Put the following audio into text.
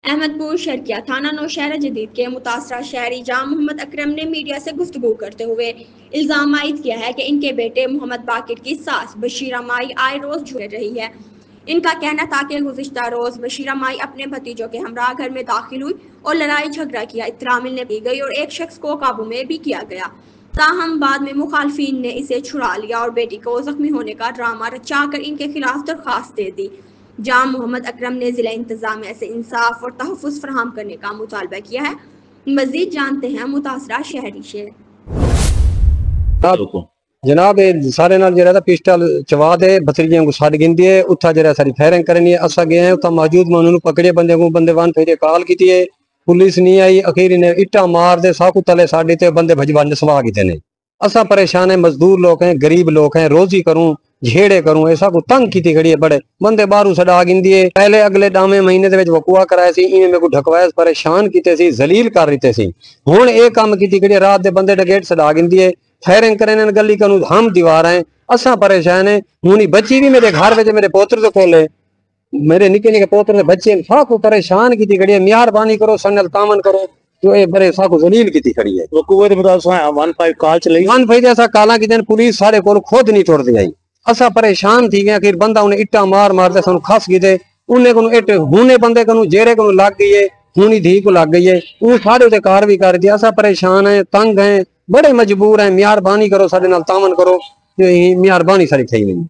अहमदपुर शर्किया थाना नौशहरा जदीद के मुतासरा शहरी जाम मोहम्मद अकरम ने मीडिया से गुफ्तगू करते हुए इल्ज़ाम आयद किया है कि इनके बेटे मोहम्मद बाकिर की सास बशीरा माई आए रोज झुड़ रही है। इनका कहना था कि गुज़िश्ता रोज बशीरा माई अपने भतीजों के हमरा घर में दाखिल हुई और लड़ाई झगड़ा किया, इत्तला मिलने की गई और एक शख्स को काबू में भी किया गया। ताहम बाद में मुखालफिन ने इसे छुड़ा लिया और बेटी को जख्मी होने का ड्रामा रचाकर इनके खिलाफ दरख्वास्त दे दी। जाम मोहम्मद अकरम ने जिला इंतजामिया से इंसाफ और तहफ़्फ़ुज़ फराहम करने का मुतालबा किया है। मज़ीद जानते हैं मुतासरा शहरी से। जनाब सारे नाल जरा पिस्टल चवा दे भतरीजियां को छड़ गिंदी है उथा जरा सारी फायरिंग करनी है। असा गए हैं उथा मौजूद मैं उन्होंने पकड़े बंदे को बंदे वन फिर कॉल की है, पुलिस नहीं आई, अखीर ने इट्टा मार दे साकू तले साड़ी ते बंदे भजवान सवा किते ने। असा परेशान है, मजदूर लोग हैं, गरीब लोग हैं, रोजी करूं झेड़े करूं ऐसा को तंग की खड़ी है। बड़े बंदे बारू सड़ा गिंदी है। पहले अगले डामे महीने दे वकुआ कराया सी, इवें मेरे को ढकवाया परेशान कीते सी, जलील कर रही सी। हुण ए काम की खड़ी रात दे बंदे डगेट सड़ा गिंदी है, फायरिंग करे गली करूं हम दीवार है। असा परेशान है। हुणी बच्ची भी मेरे घर में मेरे पोत्र तो खोले, मेरे निके निके पोत्र ने बच्चे साकू परेशान की खड़ी है। मेहरबानी करो सनल तामन करो जो ये बड़े साकू जलील की खड़ी है। वकुए दे मुताबिक 15 कॉल चली 15 जैसा काला की दिन पुलिस सारे को खुद नहीं छोड़ दी आई। असा परेशान थी गए। आखिर बंदा उन्हें इट्टा मार मारते सन खस गए। उन्हें को इट हुने बंदे को जेरे को लग गई है, हुनी धी को लग गई है। वो सारे उसे कार भी कर दी। असा परेशान है, तंग है, बड़े मजबूर है। मेहरबानी करो सारे नाल तामन करो, मेहरबानी सारी थी नहीं।